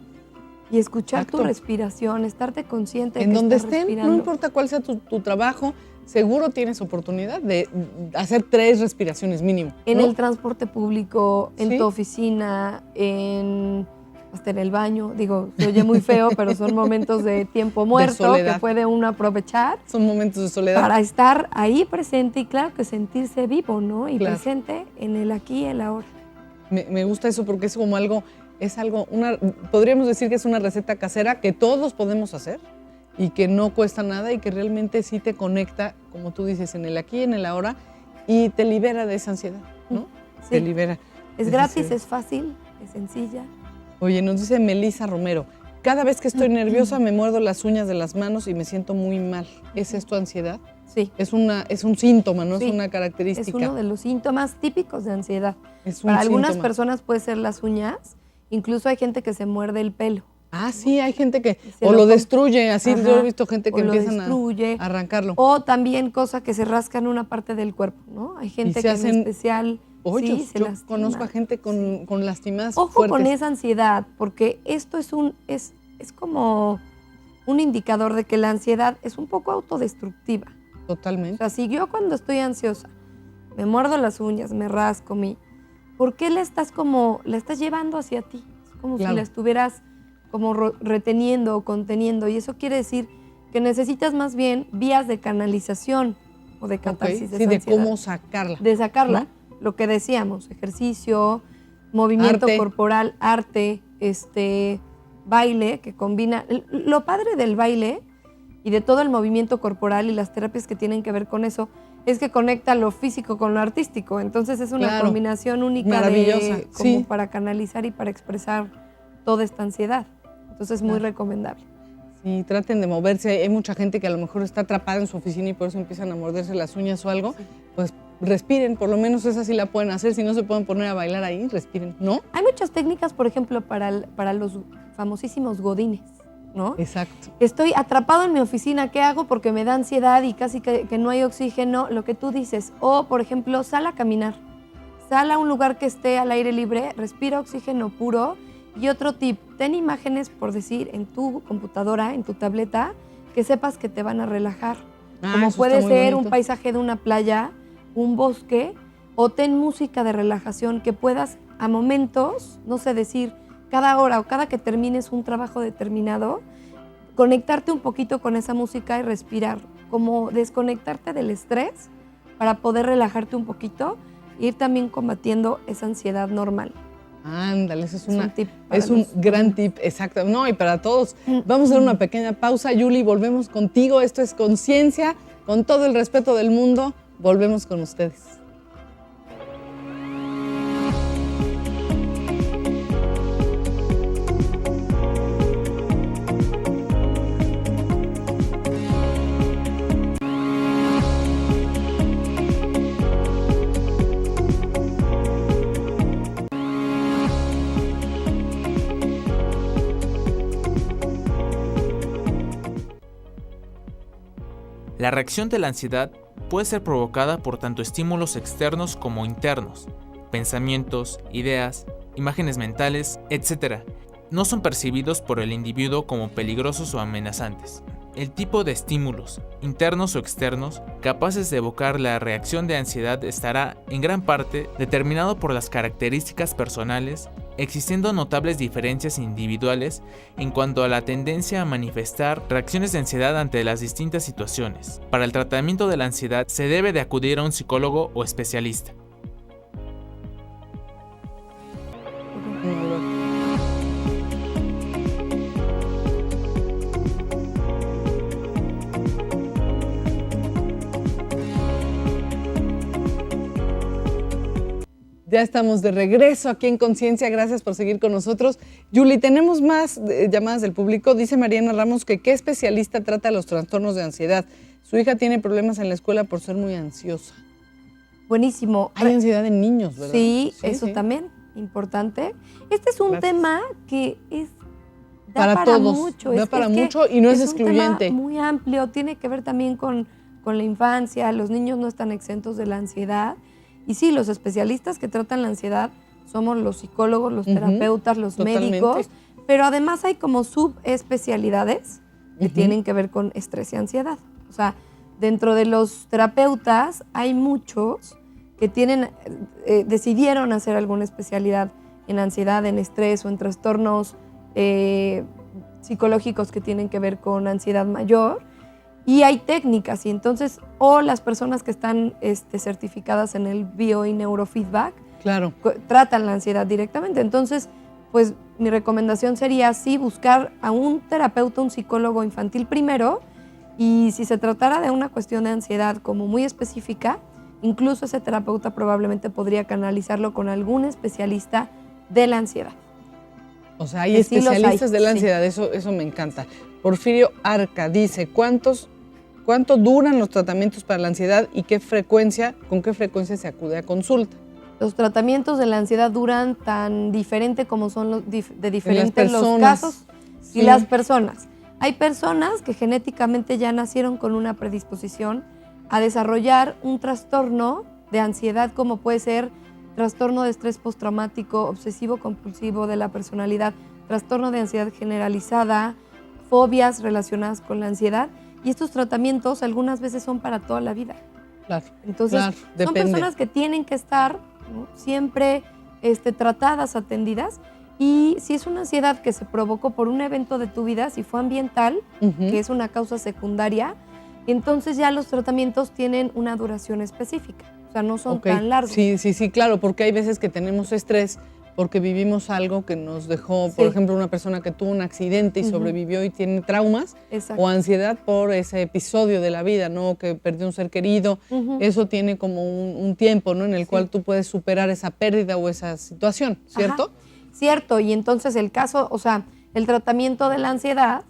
S2: y escuchar tu respiración, estarte consciente de que
S1: donde
S2: estás
S1: estén,
S2: respirando.
S1: no importa cuál sea tu trabajo, seguro tienes oportunidad de hacer 3 respiraciones mínimo, ¿no?
S2: En el transporte público, en tu oficina, hasta en el baño. Digo, se oye muy feo, pero son momentos de tiempo muerto que puede uno aprovechar.
S1: Son momentos de soledad.
S2: Para estar ahí presente y claro que sentirse vivo, ¿no? Y presente en el aquí y el ahora.
S1: Me gusta eso porque es como algo, podríamos decir que es una receta casera que todos podemos hacer y que no cuesta nada y que realmente sí te conecta, como tú dices, en el aquí y en el ahora y te libera de esa ansiedad, ¿no? Sí. Te libera.
S2: Es gratis, es fácil, es sencilla.
S1: Oye, nos dice Melissa Romero, cada vez que estoy nerviosa me muerdo las uñas de las manos y me siento muy mal. ¿Es esto ansiedad?
S2: Sí.
S1: Es un síntoma, ¿no? Sí. Es una característica.
S2: Es uno de los síntomas típicos de ansiedad.
S1: Para
S2: algunas personas puede ser las uñas, incluso hay gente que se muerde el pelo.
S1: Ah, sí, hay gente que o lo destruye, así yo he visto gente que empiezan a arrancarlo.
S2: O también cosa que se rascan una parte del cuerpo, ¿no? Hay gente que en especial
S1: hoyos. Yo conozco a gente con lastimadas
S2: Ojo
S1: fuertes.
S2: con esa ansiedad, porque esto es como un indicador de que la ansiedad es un poco autodestructiva.
S1: Totalmente.
S2: O sea, si yo cuando estoy ansiosa me muerdo las uñas, me rasco, ¿por qué la estás llevando hacia ti? Es como si la estuvieras como reteniendo o conteniendo, y eso quiere decir que necesitas más bien vías de canalización o de catarsis de esa ansiedad.
S1: De cómo sacarla.
S2: De sacarla, ¿no? Lo que decíamos, ejercicio, movimiento corporal, arte, baile, que combina. Lo padre del baile y de todo el movimiento corporal y las terapias que tienen que ver con eso es que conecta lo físico con lo artístico. Entonces es una combinación única,
S1: maravillosa,
S2: como para canalizar y para expresar toda esta ansiedad. Entonces es muy recomendable.
S1: Sí, traten de moverse. Hay mucha gente que a lo mejor está atrapada en su oficina y por eso empiezan a morderse las uñas o algo. Sí. Pues respiren, por lo menos esa sí la pueden hacer. Si no se pueden poner a bailar ahí, respiren, ¿no?
S2: Hay muchas técnicas, por ejemplo, para los famosísimos godines, ¿no?
S1: Exacto.
S2: Estoy atrapado en mi oficina, ¿qué hago? Porque me da ansiedad y casi que no hay oxígeno, lo que tú dices. O, por ejemplo, sal a caminar. Sal a un lugar que esté al aire libre, respira oxígeno puro. Y otro tip, ten imágenes, por decir, en tu computadora, en tu tableta, que sepas que te van a relajar. Como puede ser un paisaje de una playa, un bosque, o ten música de relajación que puedas a momentos, no sé, decir, cada hora o cada que termines un trabajo determinado, conectarte un poquito con esa música y respirar, como desconectarte del estrés para poder relajarte un poquito e ir también combatiendo esa ansiedad normal.
S1: Ándale, eso es un gran tip, exacto. No, y para todos. Vamos a hacer una pequeña pausa, Yuli, volvemos contigo. Esto es Conciencia, con todo el respeto del mundo. Volvemos con ustedes.
S3: La reacción de la ansiedad puede ser provocada por tanto estímulos externos como internos, pensamientos, ideas, imágenes mentales, etc. No son percibidos por el individuo como peligrosos o amenazantes. El tipo de estímulos, internos o externos, capaces de evocar la reacción de ansiedad estará, en gran parte, determinado por las características personales, existiendo notables diferencias individuales en cuanto a la tendencia a manifestar reacciones de ansiedad ante las distintas situaciones. Para el tratamiento de la ansiedad se debe de acudir a un psicólogo o especialista.
S1: Ya estamos de regreso aquí en Conciencia, gracias por seguir con nosotros. Yuli, tenemos más llamadas del público. Dice Mariana Ramos que ¿qué especialista trata los trastornos de ansiedad? Su hija tiene problemas en la escuela por ser muy ansiosa.
S2: Buenísimo.
S1: Hay ansiedad en niños, ¿verdad?
S2: Sí, eso también, importante. Este es un tema que da para
S1: todos,
S2: mucho.
S1: Da para mucho y no es excluyente.
S2: Es un tema muy amplio, tiene que ver también con la infancia. Los niños no están exentos de la ansiedad. Y sí, los especialistas que tratan la ansiedad somos los psicólogos, los terapeutas, los médicos, pero además hay como subespecialidades que tienen que ver con estrés y ansiedad. O sea, dentro de los terapeutas hay muchos que decidieron hacer alguna especialidad en ansiedad, en estrés o en trastornos psicológicos que tienen que ver con ansiedad mayor. Y hay técnicas, y entonces, o las personas que están certificadas en el bio y neurofeedback, tratan la ansiedad directamente. Entonces, pues mi recomendación sería sí buscar a un terapeuta, un psicólogo infantil primero, y si se tratara de una cuestión de ansiedad como muy específica, incluso ese terapeuta probablemente podría canalizarlo con algún especialista de la ansiedad.
S1: O sea, hay especialistas de la ansiedad, eso me encanta. Porfirio Arca dice, ¿cuánto duran los tratamientos para la ansiedad y con qué frecuencia se acude a consulta?
S2: Los tratamientos de la ansiedad duran tan diferente como son de diferentes los casos y las personas. Hay personas que genéticamente ya nacieron con una predisposición a desarrollar un trastorno de ansiedad como puede ser trastorno de estrés postraumático, obsesivo compulsivo de la personalidad, trastorno de ansiedad generalizada, fobias relacionadas con la ansiedad. Y estos tratamientos algunas veces son para toda la vida.
S1: Claro.
S2: Entonces, son personas que tienen que estar, ¿no?, siempre tratadas, atendidas. Y si es una ansiedad que se provocó por un evento de tu vida, si fue ambiental, que es una causa secundaria, entonces ya los tratamientos tienen una duración específica. O sea, no son tan largos.
S1: Sí, claro, porque hay veces que tenemos estrés porque vivimos algo que nos dejó, por ejemplo, una persona que tuvo un accidente y sobrevivió y tiene traumas, o ansiedad por ese episodio de la vida, ¿no? Que perdió un ser querido. Eso tiene como un tiempo, ¿no? En el cual tú puedes superar esa pérdida o esa situación, ¿cierto?
S2: Ajá. Cierto, y entonces el caso, o sea, el tratamiento de la ansiedad,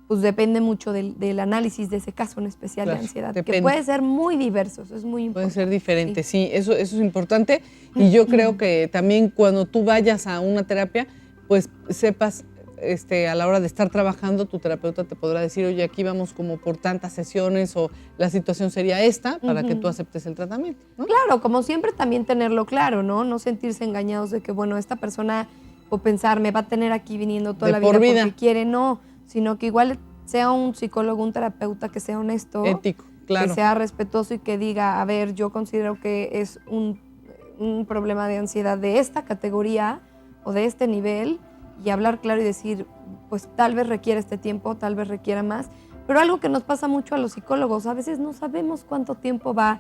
S2: pues depende mucho del análisis de ese caso en especial de ansiedad, que puede ser muy diverso, eso es muy importante.
S1: Puede ser diferente, sí, eso es importante. Y yo creo que también cuando tú vayas a una terapia, pues sepas, a la hora de estar trabajando, tu terapeuta te podrá decir, oye, aquí vamos como por tantas sesiones o la situación sería esta para que tú aceptes el tratamiento, ¿no?
S2: Claro, como siempre también tenerlo claro, ¿no? No sentirse engañados de que, bueno, esta persona, o pensar, me va a tener aquí viniendo toda la vida porque quiere, no, sino que igual sea un psicólogo, un terapeuta que sea honesto,
S1: ético, claro,
S2: que sea respetuoso y que diga, a ver, yo considero que es un problema de ansiedad de esta categoría o de este nivel, y hablar claro y decir, pues tal vez requiere este tiempo, tal vez requiera más. Pero algo que nos pasa mucho a los psicólogos, a veces no sabemos cuánto tiempo va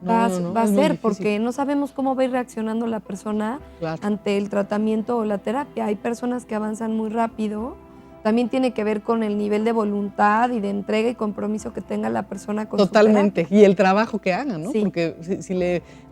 S2: a ser, porque no sabemos cómo va a ir reaccionando la persona ante el tratamiento o la terapia. Hay personas que avanzan muy rápido. También tiene que ver con el nivel de voluntad y de entrega y compromiso que tenga la persona con su terapia.
S1: Y el trabajo que haga, ¿no? Sí. Porque si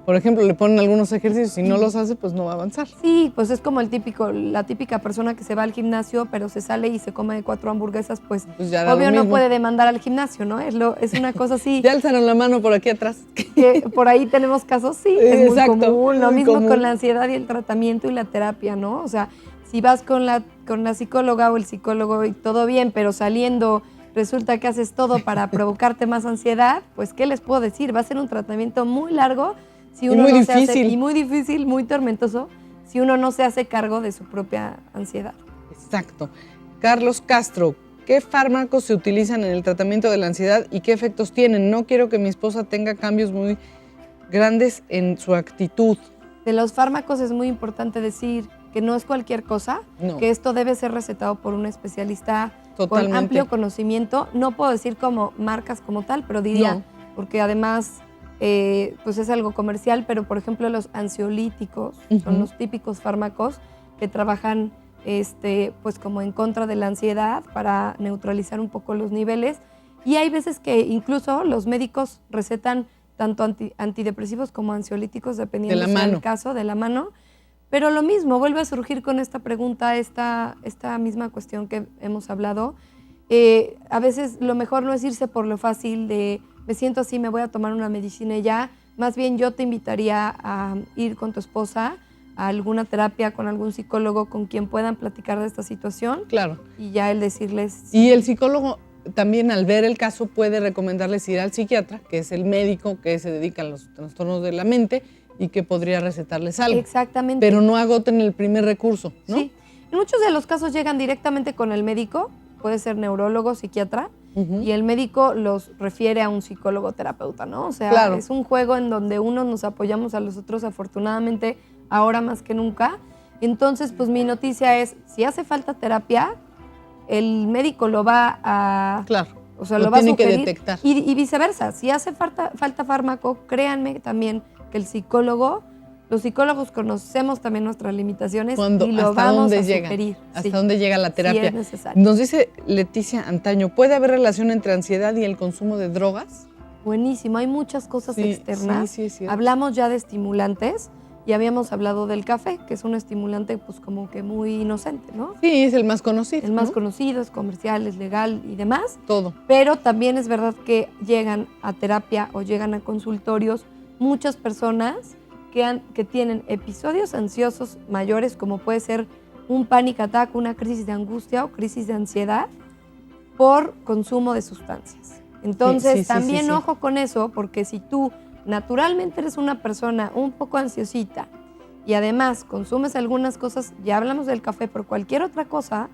S1: por ejemplo, le ponen algunos ejercicios y no los hace, pues no va a avanzar.
S2: Sí, pues es como la típica persona que se va al gimnasio, pero se sale y se come 4 hamburguesas, pues
S1: ya
S2: obvio no puede demandar al gimnasio, ¿no? Es una cosa así.
S1: Ya alzaron la mano por aquí atrás.
S2: Que por ahí tenemos casos, sí, es muy común. Lo mismo con la ansiedad y el tratamiento y la terapia, ¿no? O sea, si vas con la psicóloga o el psicólogo y todo bien, pero saliendo resulta que haces todo para provocarte más ansiedad, pues ¿qué les puedo decir? Va a ser un tratamiento muy largo si uno no se hace, y muy difícil, muy tormentoso, si uno no se hace cargo de su propia ansiedad.
S1: Exacto. Carlos Castro, ¿qué fármacos se utilizan en el tratamiento de la ansiedad y qué efectos tienen? No quiero que mi esposa tenga cambios muy grandes en su actitud.
S2: De los fármacos es muy importante decir que no es cualquier cosa, que esto debe ser recetado por un especialista con amplio conocimiento. No puedo decir como marcas como tal, pero diría, porque además pues es algo comercial, pero por ejemplo los ansiolíticos son los típicos fármacos que trabajan pues como en contra de la ansiedad para neutralizar un poco los niveles. Y hay veces que incluso los médicos recetan tanto antidepresivos como ansiolíticos, dependiendo del caso, de la mano. Pero lo mismo, vuelve a surgir con esta pregunta, esta misma cuestión que hemos hablado. A veces lo mejor no es irse por lo fácil de me siento así, me voy a tomar una medicina y ya. Más bien yo te invitaría a ir con tu esposa a alguna terapia con algún psicólogo con quien puedan platicar de esta situación.
S1: Claro.
S2: Y ya él decirles...
S1: Y el psicólogo también al ver el caso puede recomendarles ir al psiquiatra, que es el médico que se dedica a los trastornos de la mente y que podría recetarles algo.
S2: Exactamente.
S1: Pero no agoten el primer recurso, ¿no?
S2: Sí. En muchos de los casos llegan directamente con el médico, puede ser neurólogo, psiquiatra, y el médico los refiere a un psicólogo terapeuta, ¿no? O sea, es un juego en donde unos nos apoyamos a los otros, afortunadamente, ahora más que nunca. Entonces, pues mi noticia es, si hace falta terapia, el médico lo va a...
S1: Claro,
S2: o sea, lo va a sugerir,
S1: que detectar.
S2: Y viceversa, si hace falta fármaco, créanme también que el psicólogo... Los psicólogos conocemos también nuestras limitaciones y lo vamos a sugerir.
S1: ¿Hasta dónde llega la terapia?
S2: Sí, es necesario.
S1: Nos dice Leticia Antaño, ¿puede haber relación entre ansiedad y el consumo de drogas?
S2: Buenísimo, hay muchas cosas externas.
S1: Sí.
S2: Hablamos ya de estimulantes y habíamos hablado del café, que es un estimulante pues como que muy inocente, ¿no?
S1: Sí, es el más conocido.
S2: El más conocido, es comercial, es legal y demás.
S1: Todo.
S2: Pero también es verdad que llegan a terapia o llegan a consultorios muchas personas que tienen episodios ansiosos mayores, como puede ser un panic attack, una crisis de angustia o crisis de ansiedad por consumo de sustancias. Entonces, ojo con eso, porque si tú naturalmente eres una persona un poco ansiosita y además consumes algunas cosas, ya hablamos del café, pero cualquier otra cosa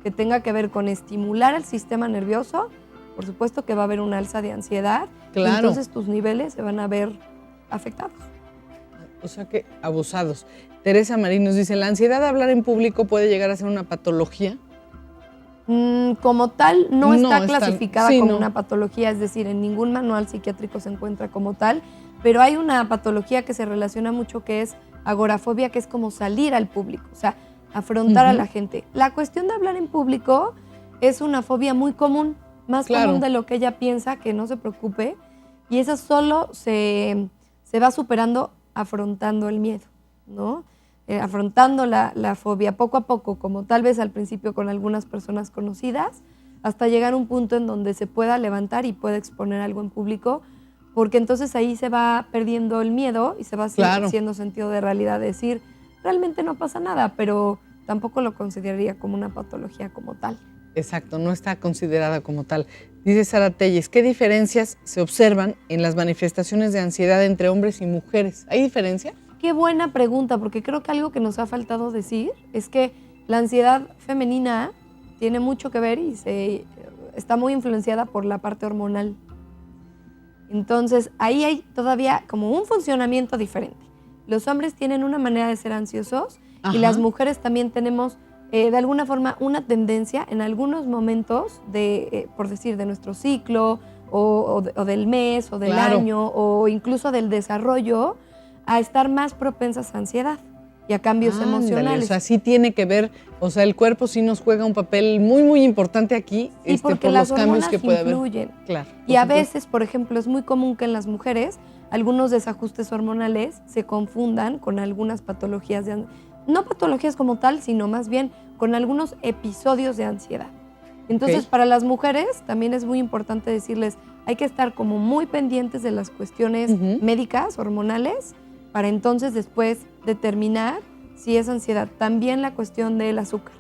S2: que tenga que ver con estimular el sistema nervioso, por supuesto que va a haber una alza de ansiedad.
S1: Claro.
S2: Y entonces tus niveles se van a ver afectados.
S1: O sea que abusados. Teresa Marín nos dice, ¿la ansiedad de hablar en público puede llegar a ser una patología?
S2: Como tal, no está
S1: es
S2: clasificada
S1: sí,
S2: como
S1: no.
S2: una patología, es decir, en ningún manual psiquiátrico se encuentra como tal, pero hay una patología que se relaciona mucho que es agorafobia, que es como salir al público, o sea, afrontar a la gente. La cuestión de hablar en público es una fobia muy común, más común de lo que ella piensa, que no se preocupe, y eso solo se va superando afrontando el miedo, ¿no? Afrontando la fobia poco a poco, como tal vez al principio con algunas personas conocidas, hasta llegar a un punto en donde se pueda levantar y pueda exponer algo en público, porque entonces ahí se va perdiendo el miedo y se va haciendo sentido de realidad, decir, realmente no pasa nada, pero tampoco lo consideraría como una patología como tal.
S1: Exacto, no está considerada como tal. Dice Sara Telles, ¿qué diferencias se observan en las manifestaciones de ansiedad entre hombres y mujeres? ¿Hay diferencia?
S2: Qué buena pregunta, porque creo que algo que nos ha faltado decir es que la ansiedad femenina tiene mucho que ver y está muy influenciada por la parte hormonal. Entonces, ahí hay todavía como un funcionamiento diferente. Los hombres tienen una manera de ser ansiosos y las mujeres también tenemos, de alguna forma, una tendencia en algunos momentos, por decir, de nuestro ciclo o del mes o del año o incluso del desarrollo, a estar más propensas a ansiedad y a cambios emocionales.
S1: O sea, sí tiene que ver, o sea, el cuerpo sí nos juega un papel muy, muy importante aquí,
S2: y porque
S1: por
S2: las
S1: los cambios que puede
S2: influyen.
S1: haber. Claro.
S2: Y a veces, por ejemplo, es muy común que en las mujeres algunos desajustes hormonales se confundan con algunas patologías no patologías como tal, sino más bien con algunos episodios de ansiedad. Entonces, para las mujeres también es muy importante decirles, hay que estar como muy pendientes de las cuestiones médicas, hormonales, para entonces después determinar si es ansiedad. También la cuestión del azúcar.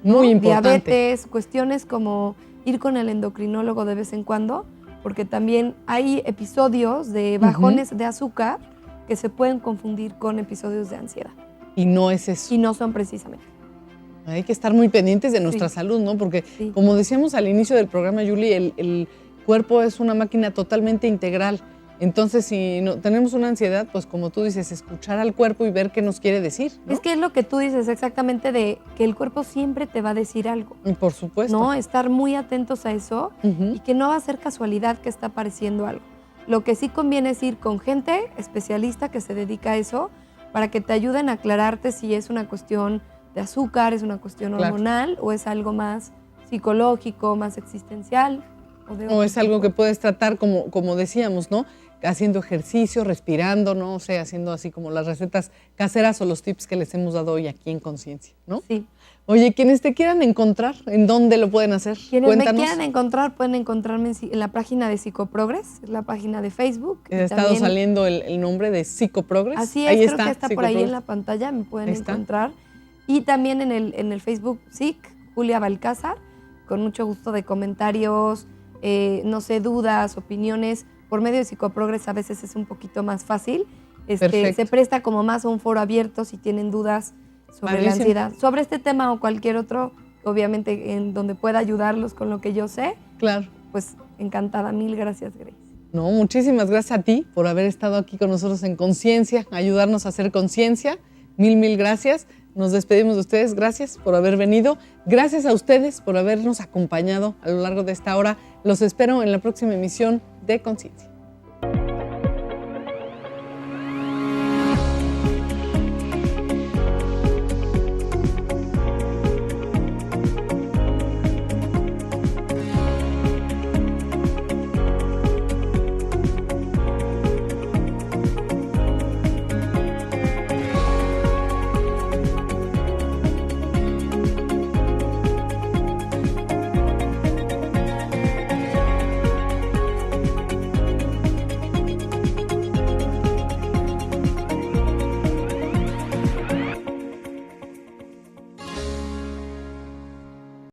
S1: Muy importante.
S2: Diabetes, cuestiones como ir con el endocrinólogo de vez en cuando, porque también hay episodios de bajones de azúcar que se pueden confundir con episodios de ansiedad.
S1: Y no es eso.
S2: Y no son precisamente.
S1: Hay que estar muy pendientes de nuestra salud, ¿no? Porque como decíamos al inicio del programa, Julie, el cuerpo es una máquina totalmente integral. Entonces, si no, tenemos una ansiedad, pues como tú dices, escuchar al cuerpo y ver qué nos quiere decir, ¿no?
S2: Es que es lo que tú dices exactamente, de que el cuerpo siempre te va a decir algo.
S1: Por supuesto.
S2: ¿No? Estar muy atentos a eso y que no va a ser casualidad que está apareciendo algo. Lo que sí conviene es ir con gente especialista que se dedica a eso para que te ayuden a aclararte si es una cuestión de azúcar, es una cuestión hormonal o es algo más psicológico, más existencial.
S1: O es algo que puedes tratar como decíamos, ¿no? Haciendo ejercicio, respirando, ¿no? O sea, haciendo así como las recetas caseras o los tips que les hemos dado hoy aquí en Conciencia, ¿no?
S2: Sí.
S1: Oye, quienes te quieran encontrar, ¿en dónde lo pueden hacer?
S2: Quienes me quieran encontrar pueden encontrarme en la página de Psicoprogress, la página de Facebook.
S1: Ha estado saliendo el nombre de Psicoprogress.
S2: Así es, creo que está por ahí en la pantalla, me pueden encontrar. Y también en el Facebook Psic, Julia Balcázar, con mucho gusto de comentarios, no sé, dudas, opiniones. Por medio de Psicoprogress a veces es un poquito más fácil. Se presta como más a un foro abierto si tienen dudas sobre la ansiedad, sobre este tema o cualquier otro, obviamente en donde pueda ayudarlos con lo que yo sé.
S1: Claro.
S2: Pues encantada, mil gracias, Grace.
S1: No, muchísimas gracias a ti por haber estado aquí con nosotros en Conciencia, ayudarnos a hacer conciencia. Mil gracias. Nos despedimos de ustedes. Gracias por haber venido. Gracias a ustedes por habernos acompañado a lo largo de esta hora. Los espero en la próxima emisión de Conciencia.